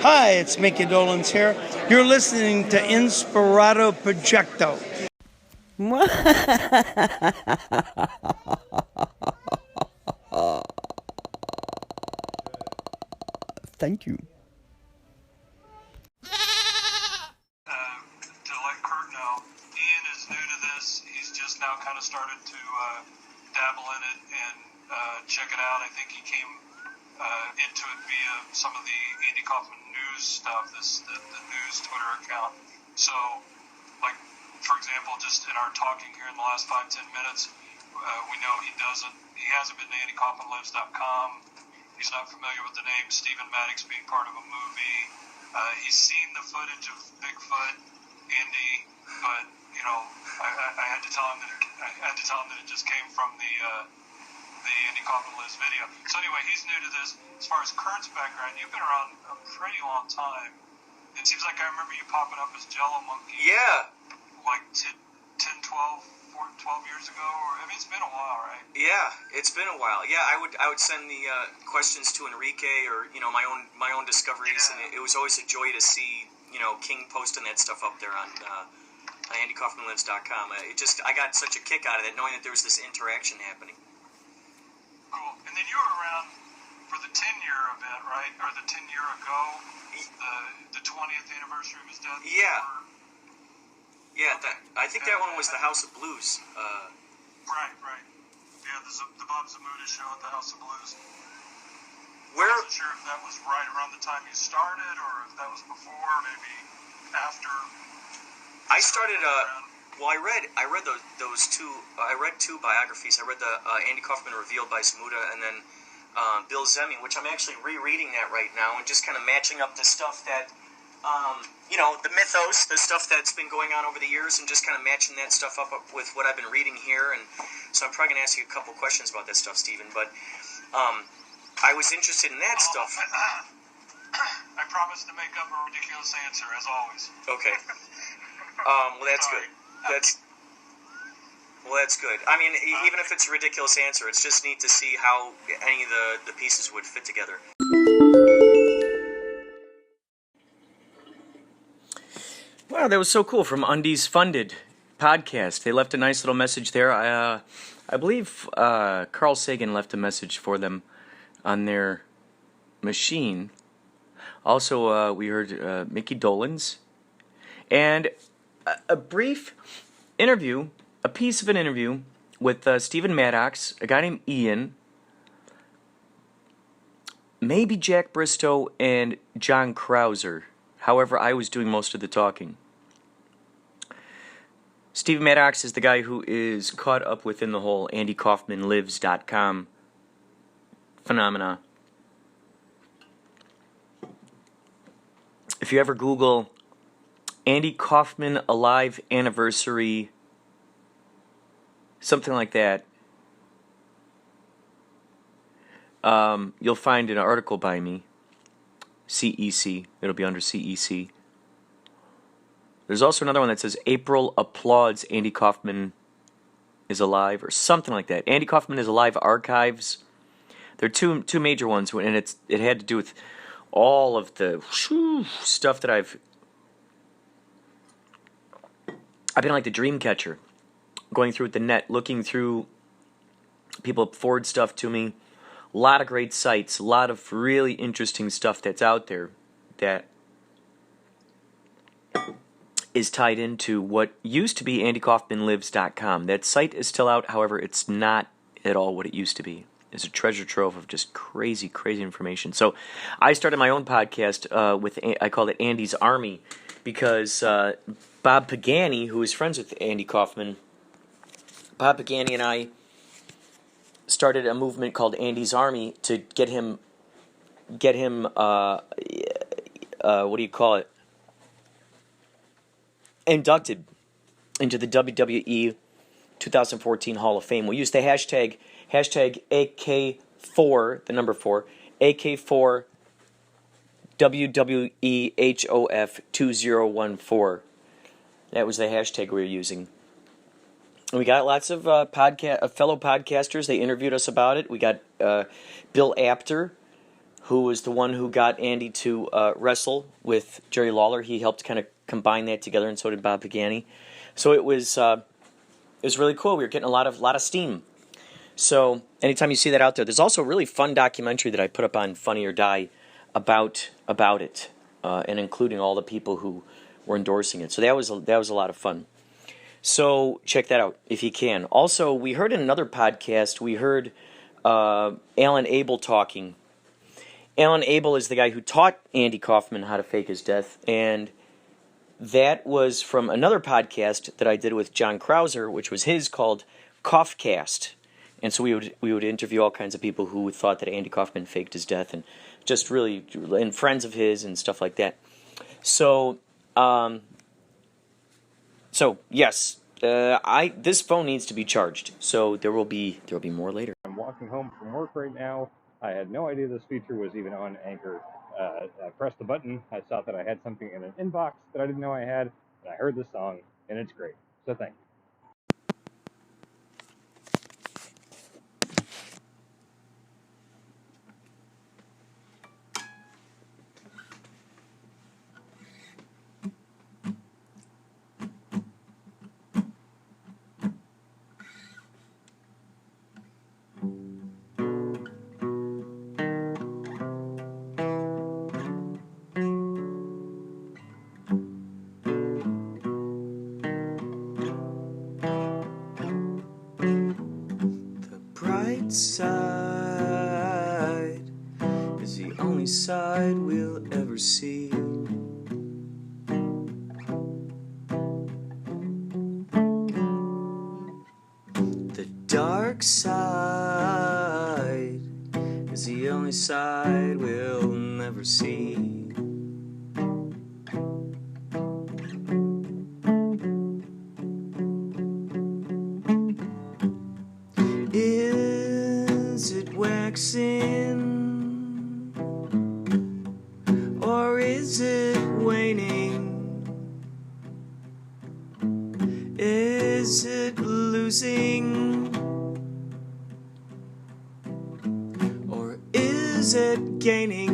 Hi, it's Mickey Dolenz here. You're listening to Inspirado Projecto. Thank you. To let Kurt know, Ian is new to this. He's just now kind of started to dabble in it and check it out. I think he came into it via some of the Andy Kaufman news stuff, the news Twitter account. So, like, for example, just in our talking here in the last 5-10 minutes, we know he hasn't been to AndyKaufmanLives.com. He's not familiar with the name Stephen Maddox being part of a movie. He's seen the footage of Bigfoot, Andy, but I had to tell him that it just came from the Andy Kaufman Lives video. So anyway, he's new to this. As far as Kurt's background, you've been around a pretty long time. It seems like I remember you popping up as Jello Monkey. Yeah. Like 10, 12 years ago, it's been a while, right? Yeah, it's been a while. Yeah, I would send the questions to Enrique or my own discoveries, and it was always a joy to see King posting that stuff up there on AndyKaufmanLives.com. I got such a kick out of it, knowing that there was this interaction happening. Cool. And then you were around for the 10-year event, right? Or the 10-year ago, the 20th anniversary of his death. Yeah. Yeah, I think that one was the House of Blues. Right. Yeah, the Bob Zamuda show at the House of Blues. Where? I wasn't sure if that was right around the time you started, or if that was before, maybe after. I started. Well, I read those two. I read two biographies. I read the Andy Kaufman Revealed by Zamuda, and then Bill Zemi, which I'm actually rereading that right now, and just kind of matching up the stuff that. The mythos, the stuff that's been going on over the years, and just kind of matching that stuff up with what I've been reading here. And so I'm probably going to ask you a couple questions about that stuff, Stephen. But I was interested in that stuff. I promise to make up a ridiculous answer, as always. Okay. Well, that's good. That's good. I mean, even if it's a ridiculous answer, it's just neat to see how any of the pieces would fit together. Wow, that was so cool from Undies Funded Podcast. They left a nice little message there. I believe Carl Sagan left a message for them on their machine. Also, we heard Mickey Dolenz. And a brief interview, a piece of an interview with Stephen Maddox, a guy named Ian, maybe Jack Bristow, and John Krauser. However, I was doing most of the talking. Stephen Maddox is the guy who is caught up within the whole AndyKaufmanLives.com phenomena. If you ever Google Andy Kaufman Alive Anniversary, something like that, you'll find an article by me. CEC. It'll be under CEC. There's also another one that says April applauds Andy Kaufman is alive, or something like that. Andy Kaufman is alive archives. There are two major ones, and it had to do with all of the stuff that I've been like the dream catcher, going through the net, looking through people forward stuff to me. A lot of great sites, a lot of really interesting stuff that's out there that is tied into what used to be AndyKaufmanLives.com. That site is still out, however, it's not at all what it used to be. It's a treasure trove of just crazy, crazy information. So I started my own podcast I called it Andy's Army, because Bob Pagani, who is friends with Andy Kaufman, Bob Pagani and I started a movement called Andy's Army to get him what do you call it? Inducted into the WWE 2014 Hall of Fame. We used the hashtag AK4, the number 4, AK4 WWEHOF 2014. That was the hashtag we were using. And we got lots of fellow podcasters. They interviewed us about it. We got Bill Apter, who was the one who got Andy to wrestle with Jerry Lawler. He helped kind of combine that together, and so did Bob Pagani. So it was really cool. We were getting a lot of steam. So anytime you see that out there, there's also a really fun documentary that I put up on Funny or Die about it, and including all the people who were endorsing it. So that was a lot of fun. So check that out if you can. Also, we heard in another podcast, we heard Alan Abel talking. Alan Abel is the guy who taught Andy Kaufman how to fake his death, and that was from another podcast that I did with John Krauser, which was his, called Coughcast. And so we would interview all kinds of people who thought that Andy Kaufman faked his death, and just really, and friends of his and stuff like that. So, yes, this phone needs to be charged. So there will be more later. I'm walking home from work right now. I had no idea this feature was even on Anchor. I pressed the button. I saw that I had something in an inbox that I didn't know I had, and I heard the song, and it's great. So thank you. Side is the only side we'll ever see. The dark side is the only side we'll never see. Or is it waning? Is it losing? Or is it gaining?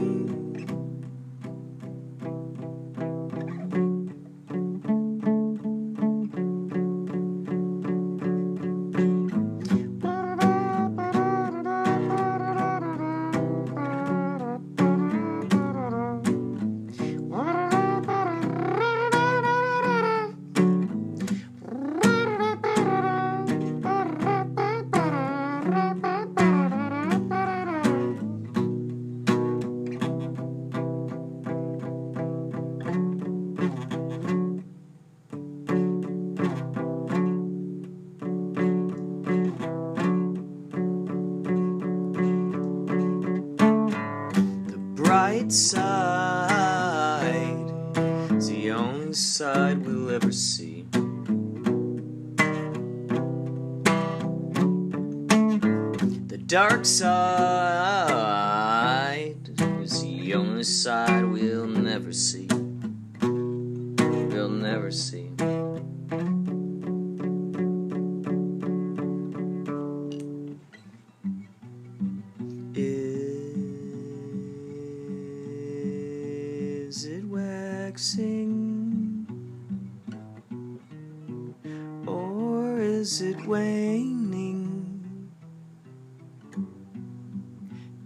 Side is the only side we'll ever see. The dark side is the only side we'll never see. We'll never see. Is it waxing, or is it waning?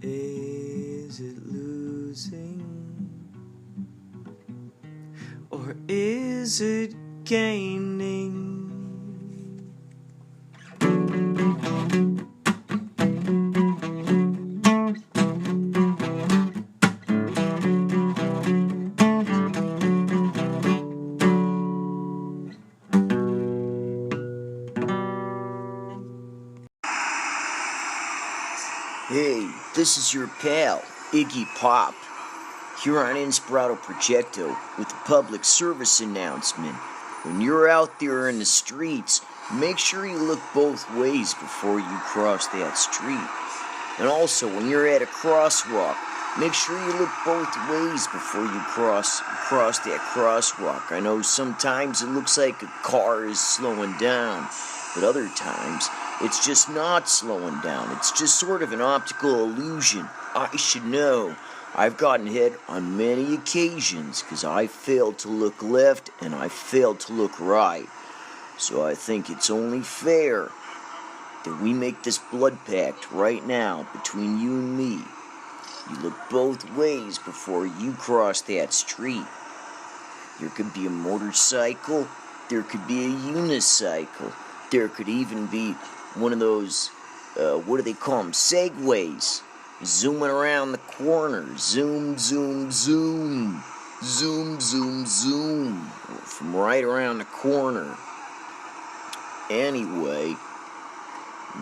Is it losing, or is it gaining? Hey, this is your pal, Iggy Pop, here on Inspirado Projecto with a public service announcement. When you're out there in the streets, make sure you look both ways before you cross that street. And also, when you're at a crosswalk, make sure you look both ways before you cross that crosswalk. I know sometimes it looks like a car is slowing down, but other times it's just not slowing down. It's just sort of an optical illusion. I should know. I've gotten hit on many occasions because I failed to look left and I failed to look right. So I think it's only fair that we make this blood pact right now between you and me. You look both ways before you cross that street. There could be a motorcycle, there could be a unicycle, there could even be one of those, what do they call them, segways, zooming around the corner, zoom, zoom, zoom, zoom, zoom, zoom, from right around the corner. Anyway,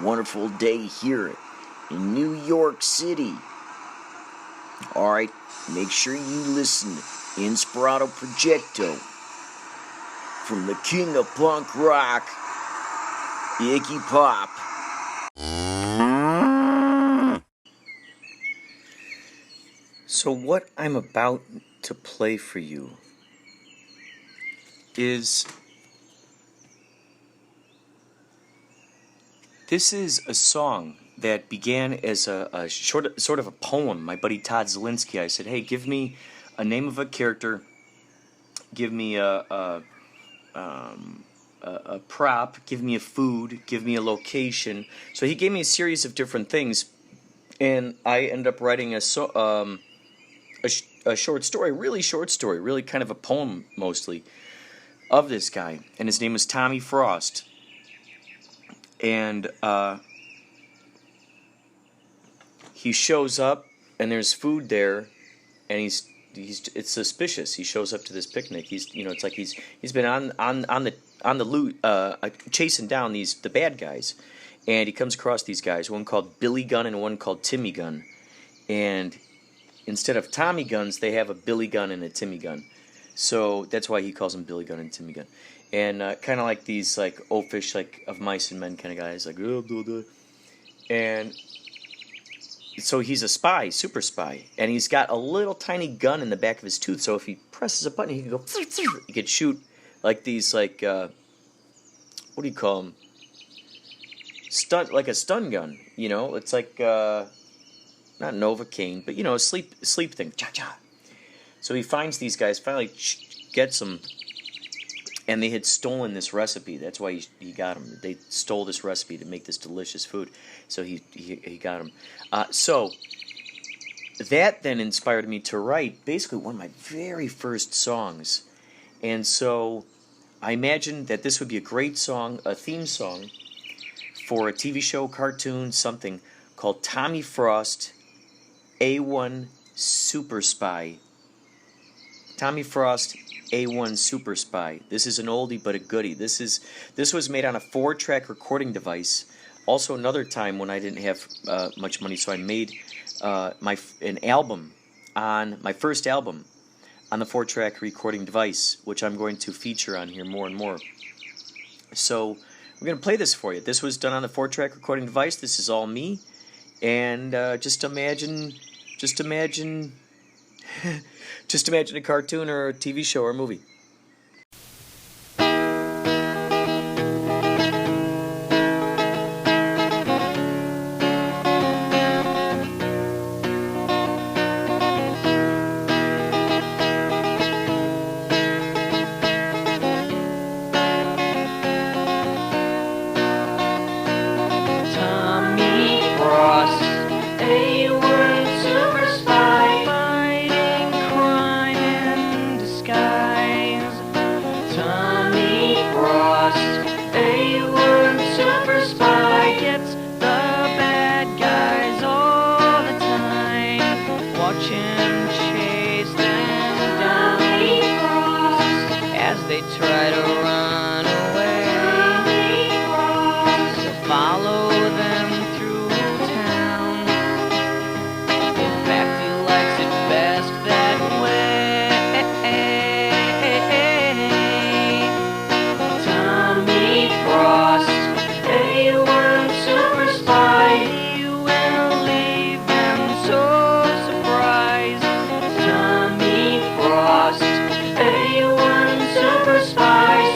wonderful day here in New York City. Alright, make sure you listen to Inspirado Projecto from the king of punk rock, Iggy Pop. So what I'm about to play for you is... This is a song that began as a sort of a poem. My buddy Todd Zielinski, I said, hey, give me a name of a character, give me a prop, give me a food, give me a location. So he gave me a series of different things, and I ended up writing a short story, really kind of a poem mostly, of this guy. And his name was Tommy Frost. And he shows up, and there's food there, and it's suspicious. He shows up to this picnic. It's like he's been on the loot, chasing down the bad guys, and he comes across these guys, one called Billy Gunn and one called Timmy Gunn, and instead of Tommy Guns, they have a Billy Gunn and a Timmy Gunn, so that's why he calls them Billy Gunn and Timmy Gunn. And kind of like these like oafish, like of mice and men kind of guys, like blah, blah, blah. And so he's a spy, super spy, and he's got a little tiny gun in the back of his tooth. So if he presses a button, he can go. He could shoot like these like what do you call them? Like a stun gun. It's like not Novocaine, but a sleep thing. Cha cha. So he finds these guys, finally gets them. And they had stolen this recipe. That's why he got them. They stole this recipe to make this delicious food. So he got them. So that then inspired me to write basically one of my very first songs. And so I imagined that this would be a great song, a theme song, for a TV show, cartoon, something called Tommy Frost, A1 Superspy. Tommy Frost, A1 Superspy. This is an oldie but a goodie. This was made on a 4-track recording device. Also, another time when I didn't have much money, so I made my first album on the 4-track recording device, which I'm going to feature on here more and more. So we're going to play this for you. This was done on the 4-track recording device. This is all me, and just imagine a cartoon or a TV show or a movie. A1 Superspy.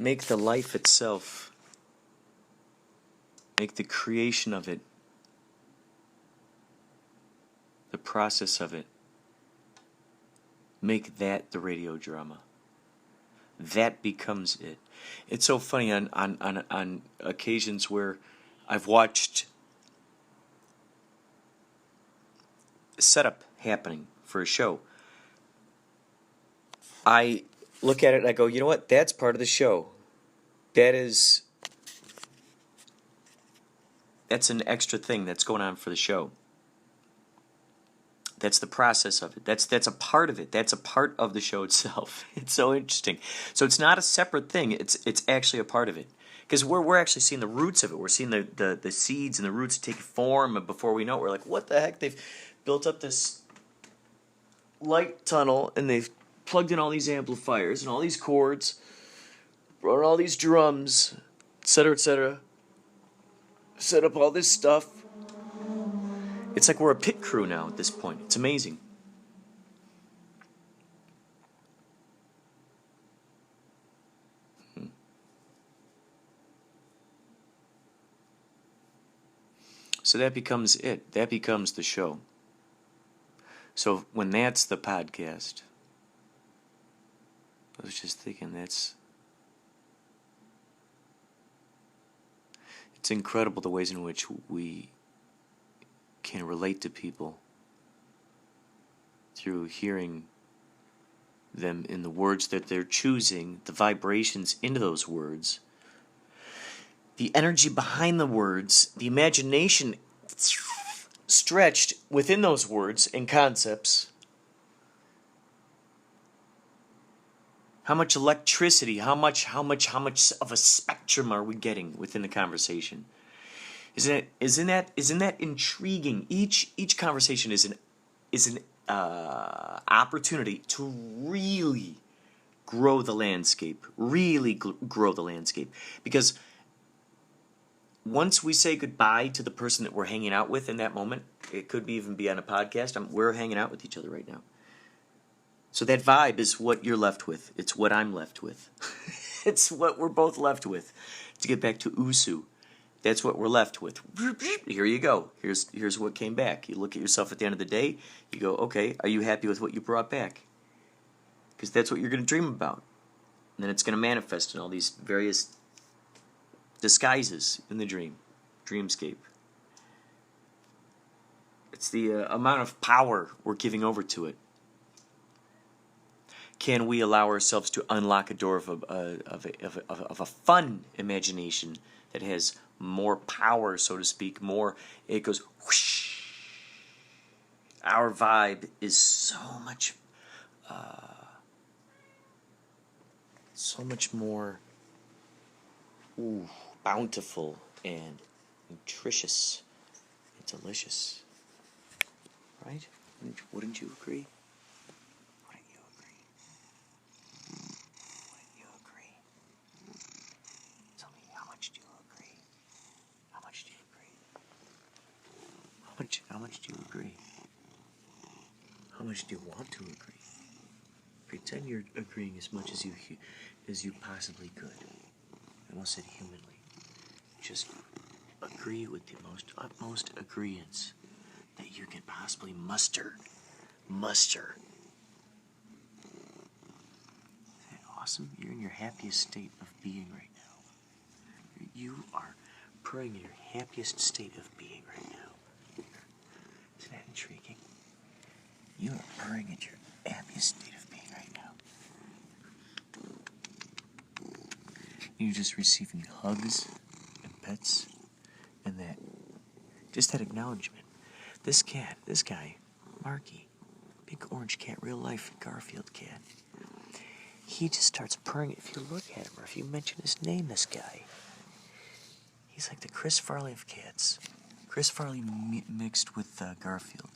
make the life itself, make the creation of it, the process of it, make that the radio drama. That becomes it. It's so funny on occasions where I've watched setup happening for a show. I look at it and I go, you know what? That's part of the show. That's an extra thing that's going on for the show. That's the process of it. That's a part of it. That's a part of the show itself. It's so interesting. So it's not a separate thing. It's actually a part of it. Because we're actually seeing the roots of it. We're seeing the seeds and the roots take form, and before we know it, we're like, what the heck? They've built up this light tunnel, and they've plugged in all these amplifiers and all these chords, brought all these drums, etc., etc., set up all this stuff. It's like we're a pit crew now at this point. It's amazing. So that becomes it. That becomes the show. So when that's the podcast, I was just thinking it's incredible the ways in which we can relate to people through hearing them in the words that they're choosing, the vibrations into those words, the energy behind the words, the imagination stretched within those words and concepts. How much electricity, how much of a spectrum are we getting within the conversation? Isn't that intriguing? Each conversation is an opportunity to really grow the landscape, grow the landscape. Because once we say goodbye to the person that we're hanging out with in that moment, it could even be on a podcast. We're hanging out with each other right now. So that vibe is what you're left with. It's what I'm left with. It's what we're both left with. To get back to Usu, that's what we're left with. Here you go. Here's what came back. You look at yourself at the end of the day. You go, okay, are you happy with what you brought back? Because that's what you're going to dream about. And then it's going to manifest in all these various disguises in the dreamscape. It's the amount of power we're giving over to it. Can we allow ourselves to unlock a door of a fun imagination that has more power, so to speak, more, it goes whoosh. Our vibe is so much more bountiful and nutritious and delicious. Right? Wouldn't you agree? How much do you agree? How much do you want to agree? Pretend you're agreeing as much as you possibly could. I almost said humanly. Just agree with the utmost agreeance that you can possibly muster. Isn't that awesome? You're in your happiest state of being right now. You are purring in your happiest state of being right now. Isn't that intriguing? You are purring at your happiest state of being right now. You're just receiving hugs and pets and that acknowledgement. This guy, Marky, big orange cat, real life Garfield cat, he just starts purring. If you look at him or if you mention his name, this guy, he's like the Chris Farley of cats. Chris Farley mixed with Garfield.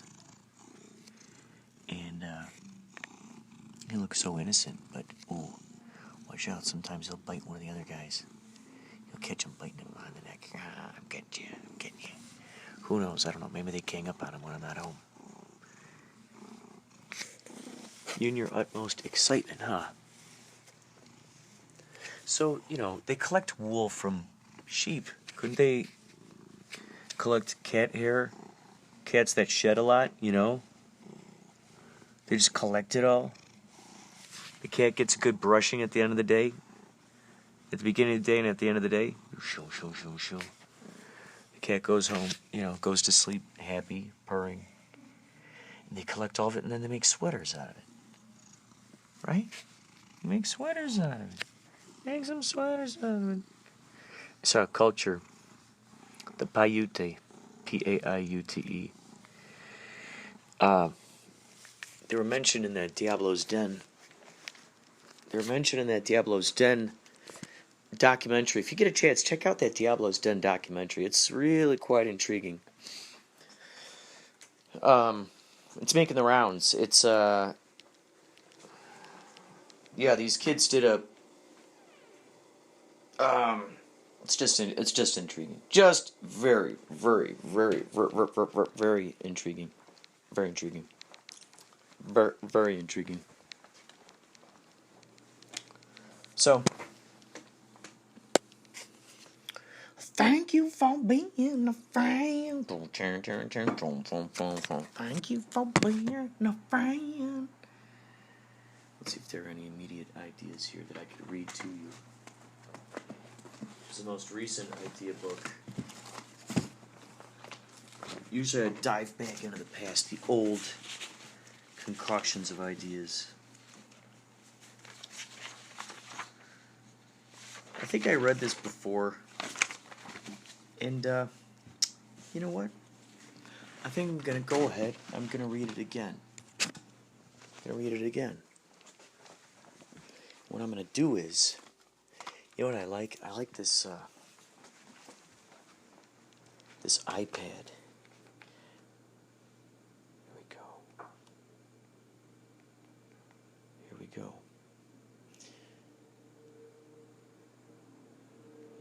And he looks so innocent, but, watch out. Sometimes he'll bite one of the other guys. You'll catch him biting him on the neck. I'm getting you. Who knows? I don't know. Maybe they gang up on him when I'm not home. You in your utmost excitement, huh? So, they collect wool from sheep. Couldn't they collect cat hair? Cats that shed a lot, They just collect it all. The cat gets a good brushing at the end of the day. At the beginning of the day and at the end of the day. Shoo. The cat goes home, goes to sleep happy, purring. And they collect all of it and then they make sweaters out of it. Right? They make sweaters out of it. Make some sweaters out of it. It's our culture. The Paiute. P-A-I-U-T-E. They were mentioned in that Diablo's Den. Documentary. If you get a chance, check out that Diablo's Den documentary. It's really quite intriguing. It's making the rounds. It's these kids did a it's just intriguing. Just very, very, very, very intriguing. Very intriguing. Very intriguing. So, thank you for being a friend. Thank you for being a friend. Let's see if there are any immediate ideas here that I could read to you. It's the most recent idea book. Usually I dive back into the past, the old concoctions of ideas. I think I read this before, and you know what? I think I'm going to go ahead, I'm going to read it again. What I'm going to do is, you know what I like? I like this this iPad. Here we go.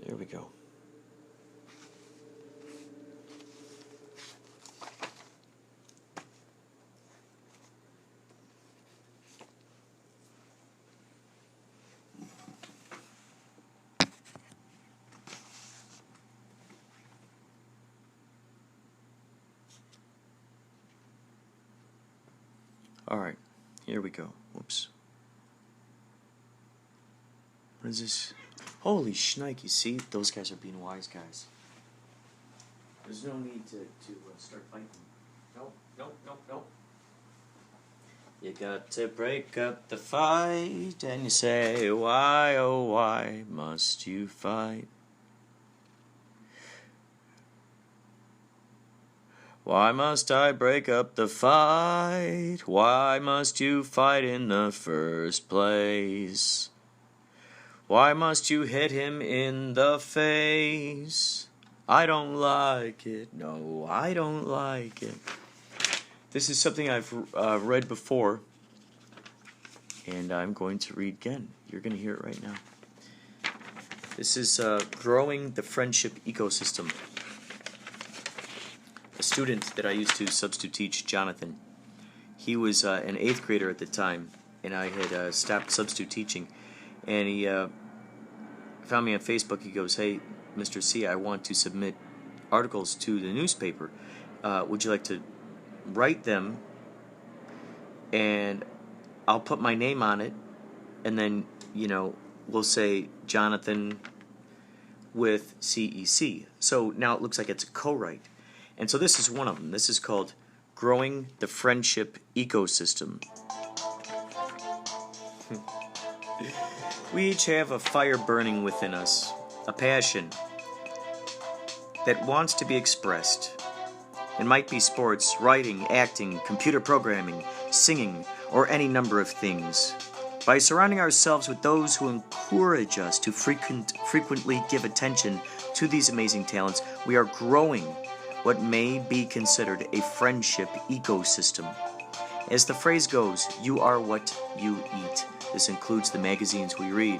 There we go. All right, here we go. Whoops. What is this? Holy shnikes, you see? Those guys are being wise guys. There's no need to start fighting. Nope. You got to break up the fight, and you say, why, oh, why must you fight? Why must I break up the fight? Why must you fight in the first place? Why must you hit him in the face? I don't like it. No, I don't like it. This is something I've read before, and I'm going to read again. You're going to hear it right now. This is Growing the Friendship Ecosystem. A student that I used to substitute teach, Jonathan, he was an 8th grader at the time, and I had stopped substitute teaching, and he found me on Facebook. He goes, hey, Mr. C, I want to submit articles to the newspaper. Would you like to write them, and I'll put my name on it, and then, we'll say Jonathan with CEC. So now it looks like it's a co-write. And so this is one of them. This is called Growing the Friendship Ecosystem. We each have a fire burning within us, a passion that wants to be expressed. It might be sports, writing, acting, computer programming, singing, or any number of things. By surrounding ourselves with those who encourage us to frequently give attention to these amazing talents, we are growing what may be considered a friendship ecosystem. As the phrase goes, you are what you eat. This includes the magazines we read,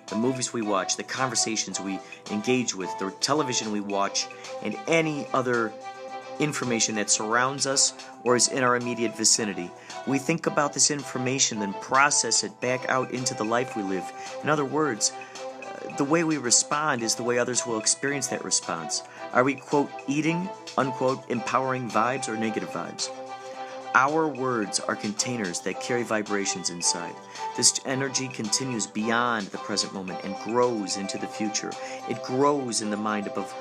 the movies we watch, the conversations we engage with, the television we watch, and any other information that surrounds us or is in our immediate vicinity. We think about this information, then process it back out into the life we live. In other words, the way we respond is the way others will experience that response. Are we, quote, eating, unquote, empowering vibes or negative vibes? Our words are containers that carry vibrations inside. This energy continues beyond the present moment and grows into the future. It grows in the mind above,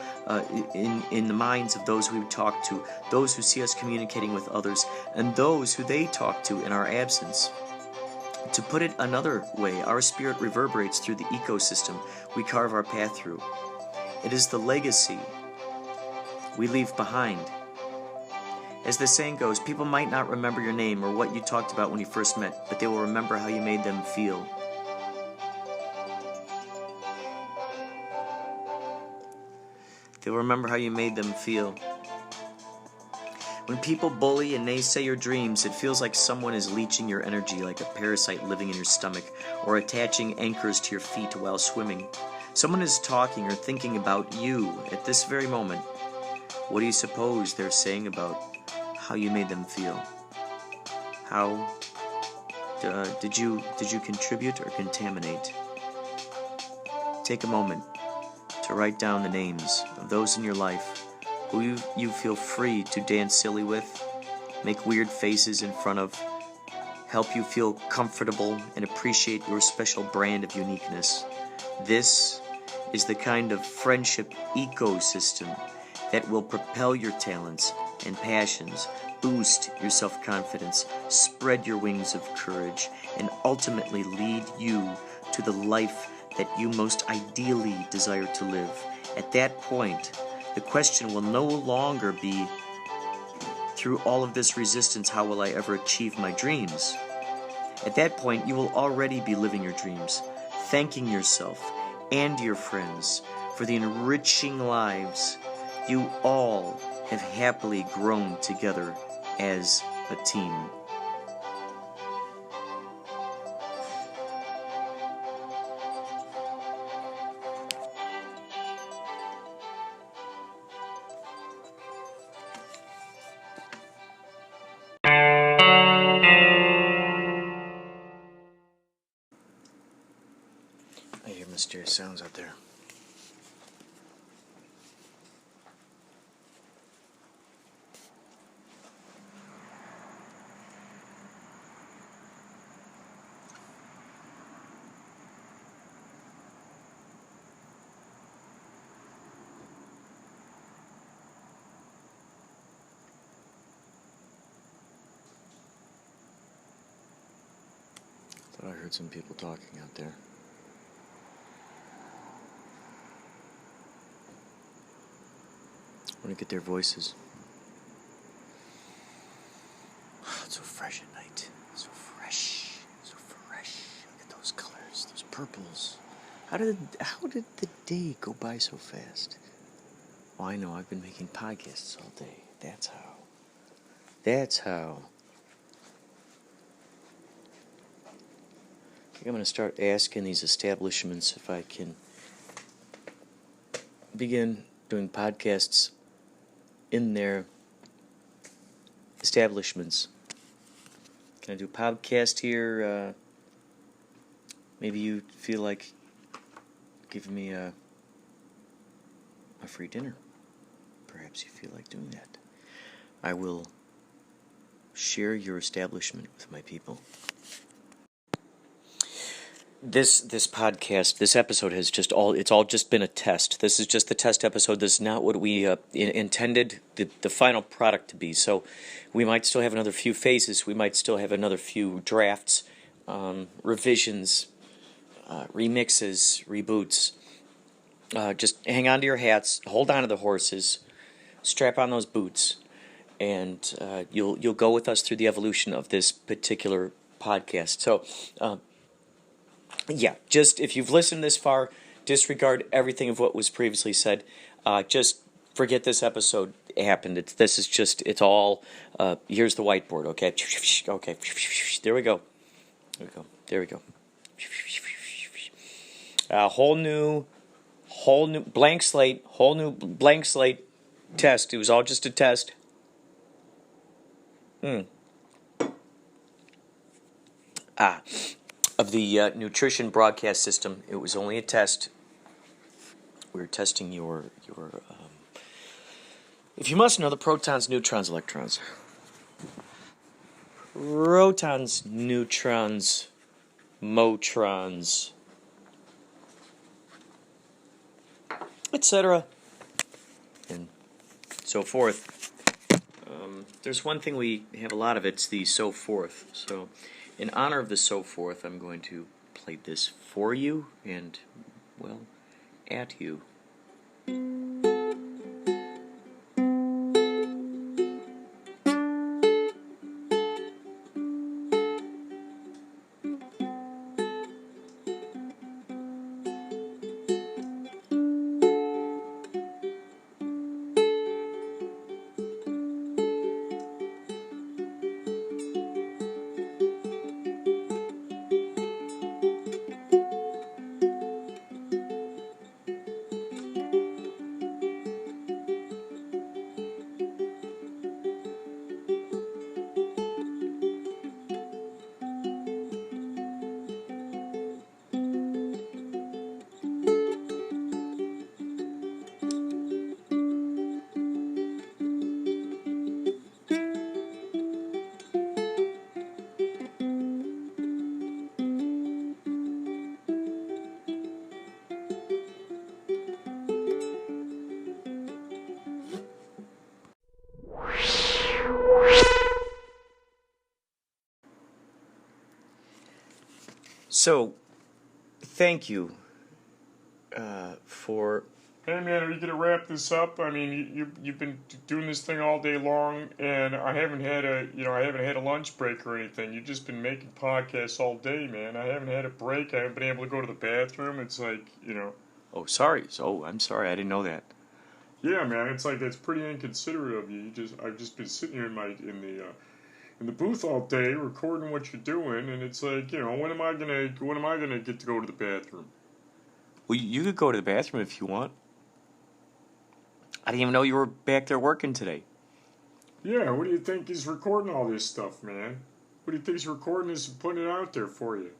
in the minds of those we talk to, those who see us communicating with others, and those who they talk to in our absence. To put it another way, our spirit reverberates through the ecosystem we carve our path through. It is the legacy we leave behind. As the saying goes, people might not remember your name or what you talked about when you first met, but they will remember how you made them feel. They will remember how you made them feel. When people bully and naysay your dreams, it feels like someone is leeching your energy like a parasite living in your stomach or attaching anchors to your feet while swimming. Someone is talking or thinking about you at this very moment. What do you suppose they're saying about how you made them feel? How did you contribute or contaminate? Take a moment to write down the names of those in your life who you feel free to dance silly with, make weird faces in front of, help you feel comfortable and appreciate your special brand of uniqueness. This is the kind of friendship ecosystem that will propel your talents and passions, boost your self-confidence, spread your wings of courage, and ultimately lead you to the life that you most ideally desire to live. At that point, the question will no longer be, through all of this resistance, how will I ever achieve my dreams? At that point, you will already be living your dreams, thanking yourself and your friends for the enriching lives you all have happily grown together as a team. I hear mysterious sounds out there. Thought I heard some people talking out there. I want to get their voices. It's so fresh at night. So fresh. So fresh. Look at those colors, those purples. How did the day go by so fast? Well, I know I've been making podcasts all day. That's how. I think I'm going to start asking these establishments if I can begin doing podcasts in their establishments. Can I do a podcast here? Maybe you feel like giving me a free dinner. Perhaps you feel like doing that. I will share your establishment with my people. This podcast, this episode has it's all just been a test. This is just the test episode. This is not what we intended the final product to be. So we might still have another few phases. We might still have another few drafts, revisions, remixes, reboots. Just hang on to your hats, hold on to the horses, strap on those boots, and you'll go with us through the evolution of this particular podcast. So. Yeah, just if you've listened this far, disregard everything of what was previously said. Just forget this episode happened. It's all, here's the whiteboard, okay? Okay, there we go. There we go. Whole new blank slate test. It was all just a test. Of the nutrition broadcast system. It was only a test. We were testing your if you must know, the protons, neutrons, electrons. Protons, neutrons, motrons, etc., and so forth. There's one thing we have a lot of, it's the so forth. So, in honor of the so forth, I'm going to play this for you and, well, at you. So, thank you for... Hey man, are you gonna wrap this up? I mean, you've been doing this thing all day long, and I haven't had a lunch break or anything. You've just been making podcasts all day, man. I haven't had a break. I haven't been able to go to the bathroom. It's like, Oh, sorry. I'm sorry. I didn't know that. Yeah, man. It's like that's pretty inconsiderate of you. I've just been sitting here in the booth all day recording what you're doing, and it's like, when am I gonna get to go to the bathroom? Well, you could go to the bathroom if you want. I didn't even know you were back there working today. Yeah, what do you think he's recording all this stuff, man? What do you think he's recording this and putting it out there for you?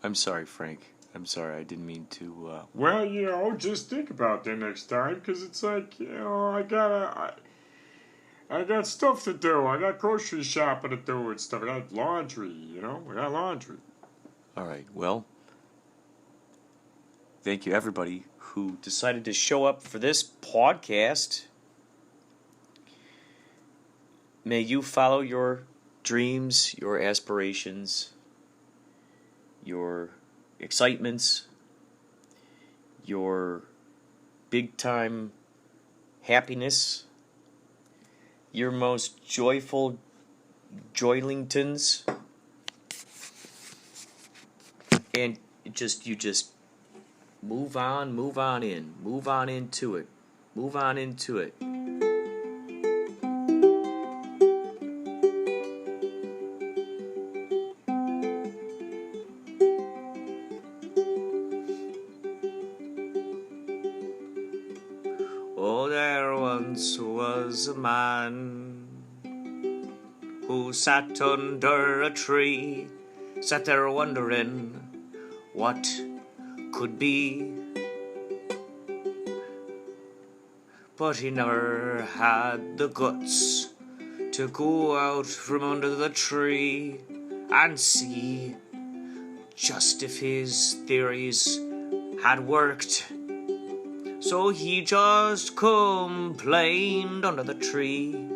I'm sorry, Frank. I'm sorry. I didn't mean to... Well, just think about that next time, because it's like, I got stuff to do. I got grocery shopping to do and stuff. I got laundry, I got laundry. All right, well, thank you, everybody who decided to show up for this podcast. May you follow your dreams, your aspirations, your excitements, your big-time happiness, your most joyful joylingtons, and you just move on into it. Oh, there once was a man who sat under a tree, sat there wondering what could be. But he never had the guts to go out from under the tree and see just if his theories had worked. So he just complained under the tree.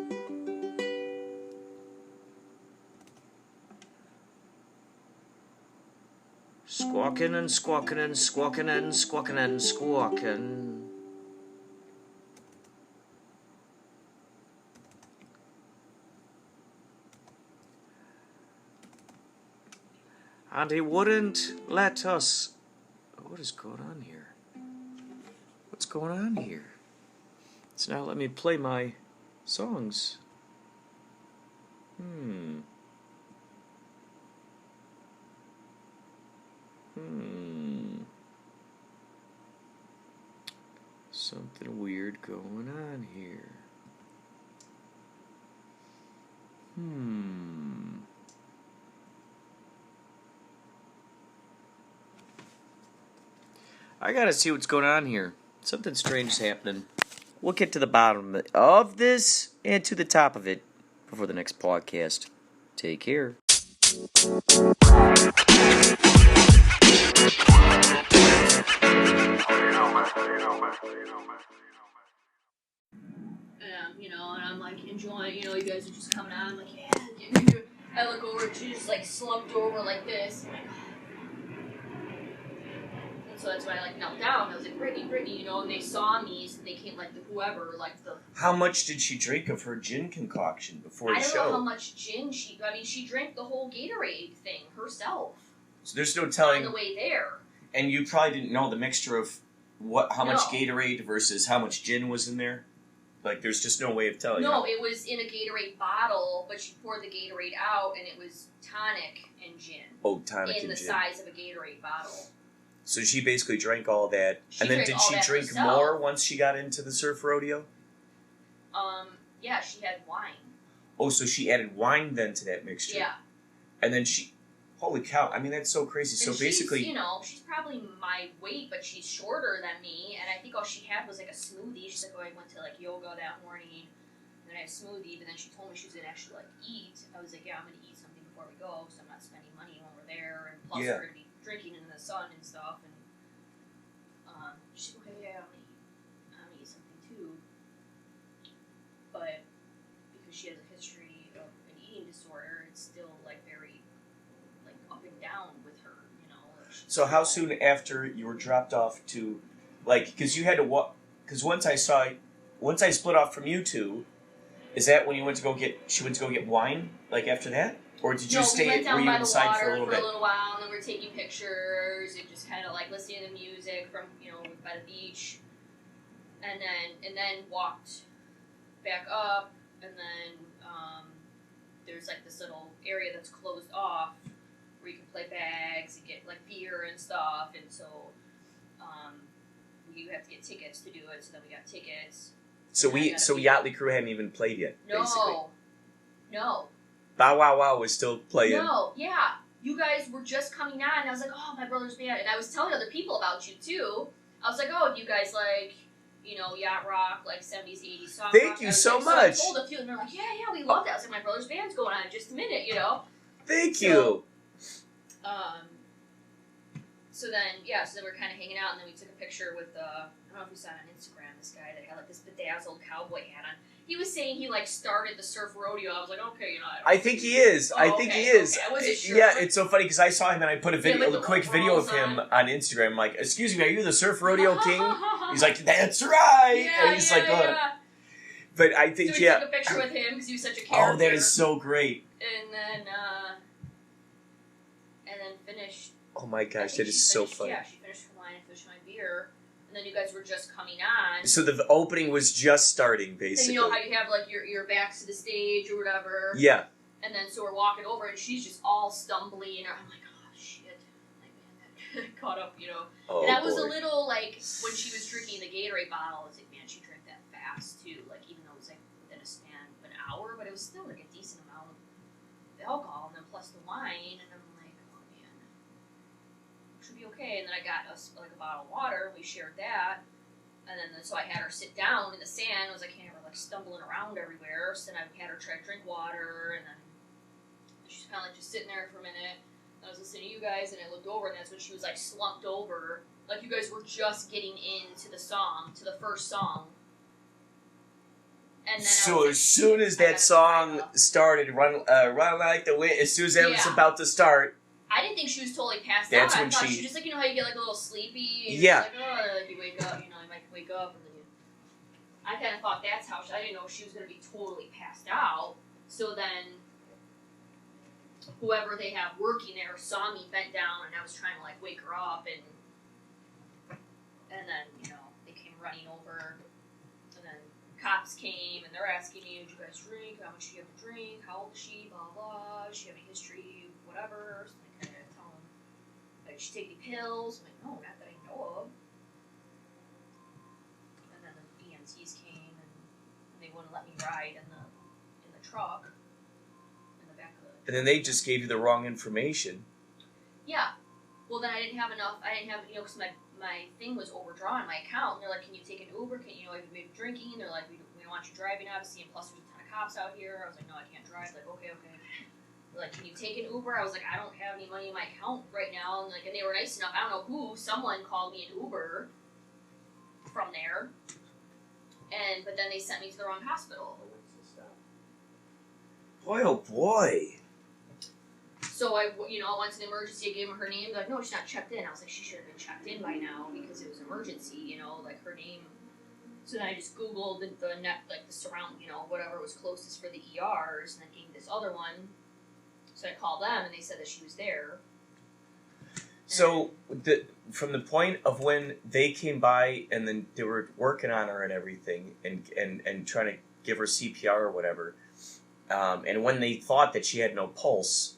Squawking and squawking and squawking and squawking and squawking. And he wouldn't let us... What is going on here? What's going on here? It's not letting me play my songs. Something weird going on here. I gotta see what's going on here. Something strange is happening. We'll get to the bottom of this and to the top of it before the next podcast. Take care. And I'm like enjoying, you guys are just coming out. I'm like, yeah. I look over, she's just like slumped over like this. I'm like, and so that's why I like knelt down. I was like, Brittany, and they saw me, so they came like whoever, like the. How much did she drink of her gin concoction before the show? I don't know how much gin she drank the whole Gatorade thing herself. So there's no telling. On the way there. And you probably didn't know the mixture of how much Gatorade versus how much gin was in there? Like, there's just no way of telling. No, it was in a Gatorade bottle, but she poured the Gatorade out, and it was tonic and gin. Oh, tonic and gin. In the size of a Gatorade bottle. So she basically drank all that. And then did she drink herself. more once she got into the surf rodeo? Yeah, she had wine. Oh, so she added wine then to that mixture? Yeah. And then holy cow, I mean, that's so crazy. And so basically... she's probably my weight, but she's shorter than me, and I think all she had was like a smoothie. She's like, I went to like yoga that morning, and then I had a smoothie, but then she told me she was going to actually like eat. I was like, yeah, I'm going to eat something before we go, so I'm not spending money when we're there, and plus we're going to be drinking in the sun and stuff, and she's like, okay, yeah, I'm going to eat something too. But because she has a history of an eating disorder, it's still like very like up and down with her, Like so how soon after you were dropped off to, like, because you had to walk? Because once I split off from you two, is that when she went to go get wine? Like after that, or did you stay? We went down were you by the inside water for a little while, and then we were taking pictures and just kind of like listening to music from by the beach, and then walked back up, and then there's like this little area that's closed off where you can play bags and get like beer and stuff, and so you have to get tickets to do it. So then we got tickets. So Yachtly Crew hadn't even played yet. Basically. No. Bow Wow Wow was still playing. No, yeah. You guys were just coming on, and I was like, oh, my brother's band. And I was telling other people about you, too. I was like, oh, you guys like, yacht rock, like 70s, 80s song Thank rock. you so much. So I told a few, and they're like, yeah, we love that. I was like, my brother's band's going on in just a minute, Thank you. So then we're kind of hanging out, and then we took a picture with I don't know if you saw it on Instagram, this guy that had like this bedazzled cowboy hat on. He was saying he like started the surf rodeo. I was like, okay, I think he is. Oh, I think he is. Okay. I wasn't sure. Yeah, it's so funny because I saw him and I put a quick video of him on Instagram. I'm like, excuse me, are you the surf rodeo king? He's like, that's right. Yeah, and he's like, oh. But I think so we took a picture with him because he was such a character. Oh, that is so great. And then finished. Oh my gosh, that is so funny. Yeah, she finished her wine and finished my beer. And then you guys were just coming on. So the opening was just starting, basically. And how you have like your backs to the stage or whatever. Yeah. And then so we're walking over and she's just all stumbly and I'm like, oh shit. Like, man, that caught up, Oh, and I was a little like, when she was drinking the Gatorade bottle, I was like, man, she drank that fast too. Like, even though it was like within a span of an hour, but it was still like a decent amount of alcohol and then plus the wine. And I'm like, oh man, should be okay. And then I got us like a bottle of water. We shared that, and then so I had her sit down in the sand. I was like, I can't have her like stumbling around everywhere. So then I had her try to drink water, and then she's kind of like just sitting there for a minute. And I was listening to you guys, and I looked over, and that's when she was like slumped over, like you guys were just getting into the song, to the first song. And then so as soon as that song started, run like the wind. As soon as that was about to start. I didn't think she was totally passed That's out. when I thought she she just like, how you get like a little sleepy. And yeah. Like, like you wake up, you might wake up and then you. I kind of thought that's how I didn't know she was going to be totally passed out. So then, whoever they have working there saw me bent down and I was trying to like wake her up and then, they came running over and then cops came and they're asking me, did you guys drink? How much do you have to drink? How old is she? Blah, blah. Does she have any history? Whatever. So I kind of tell them, like, she take any pills? I'm like, no, not that I know of. And then the EMTs came and they wouldn't let me ride in the truck. And then they just gave you the wrong information. Yeah. Well, then I didn't have, because my thing was overdrawn, my account. And they're like, can you take an Uber? I've been drinking. They're like, we don't want you driving, obviously, and plus there's a ton of cops out here. I was like, no, I can't drive. Like, okay. They're like, can you take an Uber? I was like, I don't have any money in my account right now. And they were nice enough. I don't know who. Someone called me an Uber from there. But then they sent me to the wrong hospital. Boy, oh boy. So I went to the emergency. I gave them her name. They're like, no, she's not checked in. I was like, she should have been checked in by now because it was emergency. Her name. So then I just Googled the net, the surround, whatever was closest for the ERs, and then gave this other one. So I called them, and they said that she was there. So from the point of when they came by and then they were working on her and everything and trying to give her CPR or whatever, and when they thought that she had no pulse,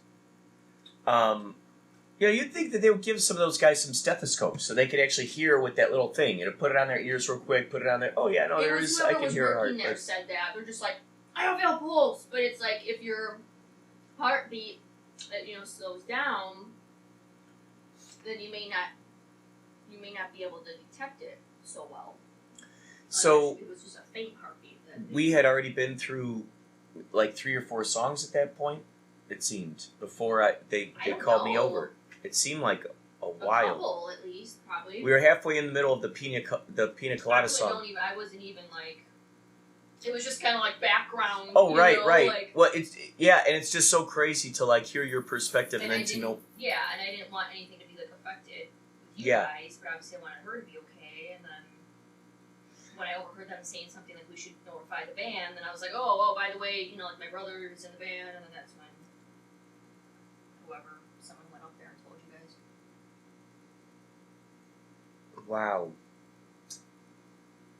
you'd think that they would give some of those guys some stethoscopes so they could actually hear with that little thing. Put it on their ears real quick, put it on there. Oh yeah, no, there is. I can hear her heart. There said that. They're just like, I don't feel a pulse, but it's like if your heartbeat, slows down, then you may not be able to detect it so well. So it was just a faint heartbeat. We had already been through 3 or 4 songs at that point. It seemed before they called me over. It seemed like a while. A couple, at least, probably. We were halfway in the middle of the Pina Colada song. I wasn't even it was just kind of like background. Oh, right. Well, and it's just so crazy to hear your perspective and then to know. Yeah, and I didn't want anything to be affected with you guys, but obviously I wanted her to be okay. And then when I overheard them saying something like we should notify the band, then I was like, oh, by the way, my brother is in the band, and then that's when someone went up there and told you guys. Wow.